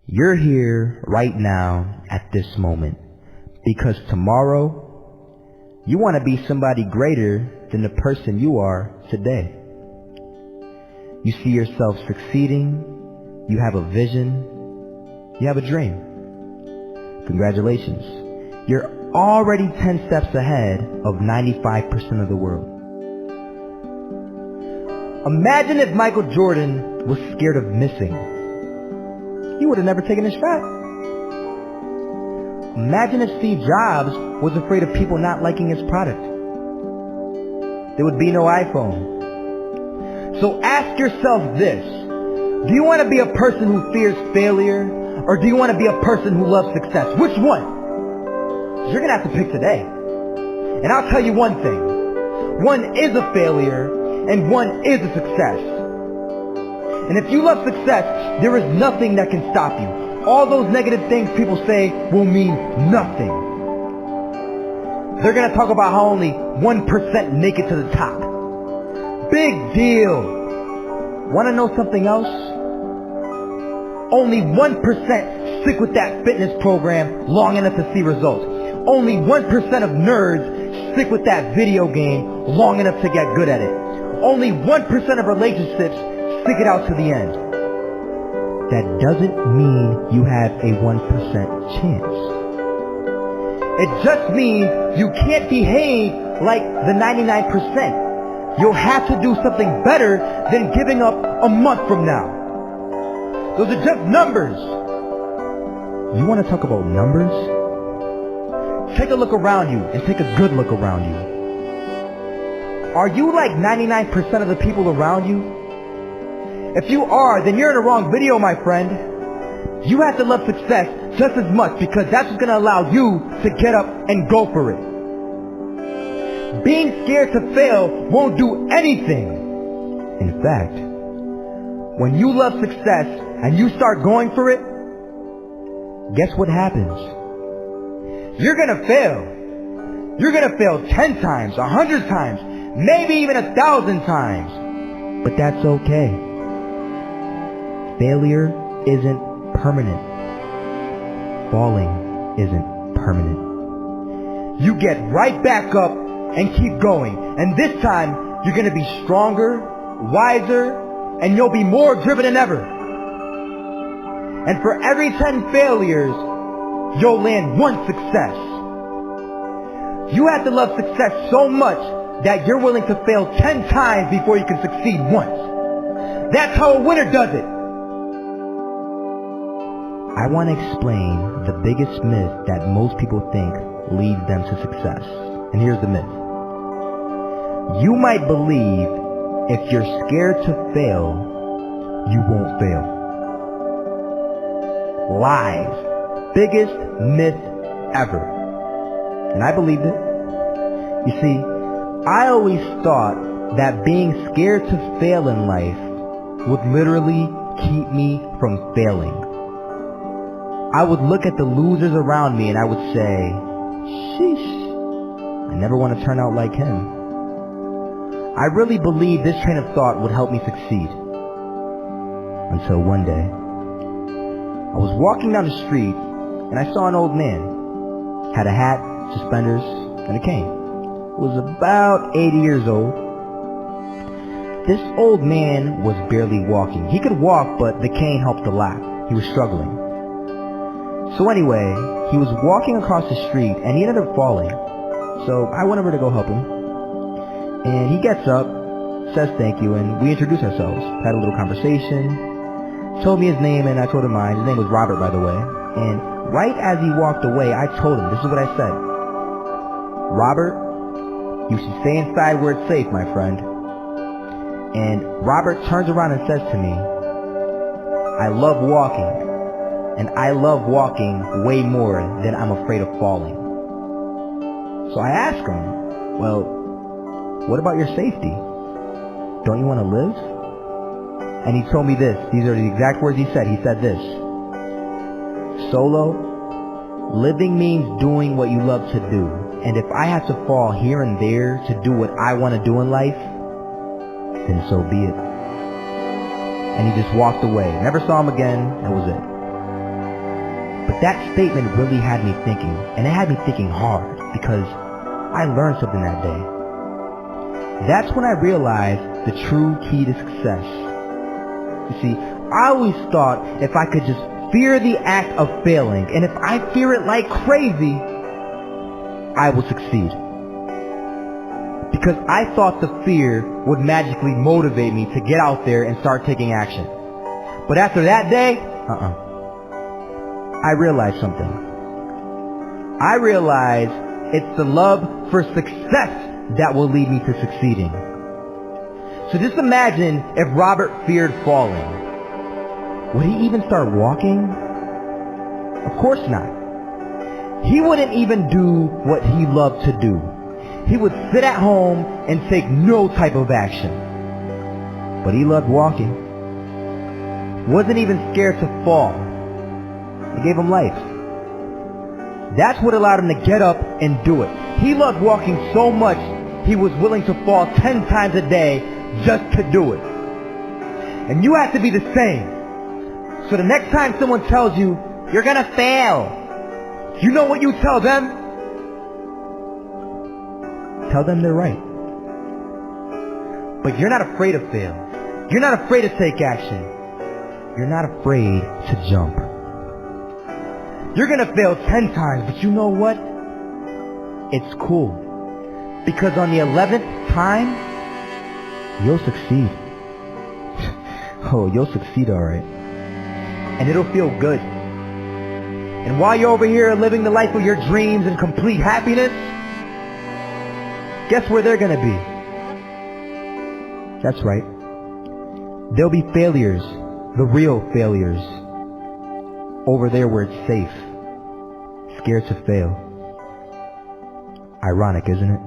You're here right now at this moment because tomorrow you want to be somebody greater than the person you are today. You see yourself succeeding, you have a vision, you have a dream. Congratulations. You're already 10 steps ahead of 95% of the world. Imagine if Michael Jordan was scared of missing. He would have never taken his shot. Imagine if Steve Jobs was afraid of people not liking his product. There would be no iPhone. So ask yourself this. Do you want to be a person who fears failure, or do you want to be a person who loves success? Which one? You're going to have to pick today. And I'll tell you one thing. One is a failure, and one is a success. And if you love success, there is nothing that can stop you. All those negative things people say will mean nothing. They're going to talk about how only 1% make it to the top. Big deal. Want to know something else? Only 1% stick with that fitness program long enough to see results. Only 1% of nerds stick with that video game long enough to get good at it. Only 1% of relationships stick it out to the end. That doesn't mean you have a 1% chance. It just means you can't behave like the 99%. You'll have to do something better than giving up a month from now. Those are just numbers. You want to talk about numbers? Take a look around you and take a good look around you. Are you like 99% of the people around you? If you are, then you're in the wrong video, my friend. You have to love success just as much because that's what's going to allow you to get up and go for it. Being scared to fail won't do anything. In fact, when you love success and you start going for it, guess what happens? You're going to fail. You're going to fail 10 times, 100 times, maybe even 1,000 times. But that's okay. Failure isn't permanent. Falling isn't permanent. You get right back up and keep going. And this time, you're going to be stronger, wiser, and you'll be more driven than ever. And for every 10 failures, you'll land one success. You have to love success so much that you're willing to fail 10 times before you can succeed once. That's how a winner does it. I want to explain the biggest myth that most people think leads them to success. And here's the myth. You might believe if you're scared to fail, you won't fail. Lies. Biggest myth ever. And I believed it. You see, I always thought that being scared to fail in life would literally keep me from failing. I would look at the losers around me and I would say, sheesh, I never want to turn out like him. I really believed this train of thought would help me succeed. Until one day, I was walking down the street and I saw an old man. Had a hat, suspenders, and a cane. Was about 80 years old. This old man was barely walking. He could walk, but the cane helped a lot. He was struggling. So anyway, he was walking across the street and he ended up falling. So I went over to go help him. And he gets up, says thank you, and we introduced ourselves. Had a little conversation. Told me his name and I told him mine. His name was Robert, by the way. And right as he walked away, I told him, this is what I said. Robert, you should stay inside where it's safe, my friend. And Robert turns around and says to me, I love walking. And I love walking way more than I'm afraid of falling. So I asked him, well, what about your safety? Don't you want to live? And he told me this. These are the exact words he said. He said this. Solo, living means doing what you love to do. And if I have to fall here and there to do what I want to do in life, then so be it. And he just walked away. Never saw him again. That was it. that statement really had me thinking, and it had me thinking hard, because I learned something that day. That's when I realized the true key to success. You see, I always thought if I could just fear the act of failing, and if I fear it like crazy, I will succeed. Because I thought the fear would magically motivate me to get out there and start taking action. But after that day, I realized something. I realized it's the love for success that will lead me to succeeding. So just imagine if Robert feared falling. Would he even start walking? Of course not. He wouldn't even do what he loved to do. He would sit at home and take no type of action. But he loved walking. Wasn't even scared to fall. It gave him life. That's what allowed him to get up and do it. He loved walking so much, he was willing to fall 10 times a day just to do it. And you have to be the same. So the next time someone tells you, you're gonna fail, you know what you tell them? Tell them they're right. But you're not afraid to fail. You're not afraid to take action. You're not afraid to jump. You're gonna fail 10 times, but you know what? It's cool. Because on the 11th time, you'll succeed. Oh, you'll succeed, alright. And it'll feel good. And while you're over here living the life of your dreams and complete happiness, guess where they're gonna be? That's right. There'll be failures, the real failures, over there where it's safe, scared to fail. Ironic, isn't it?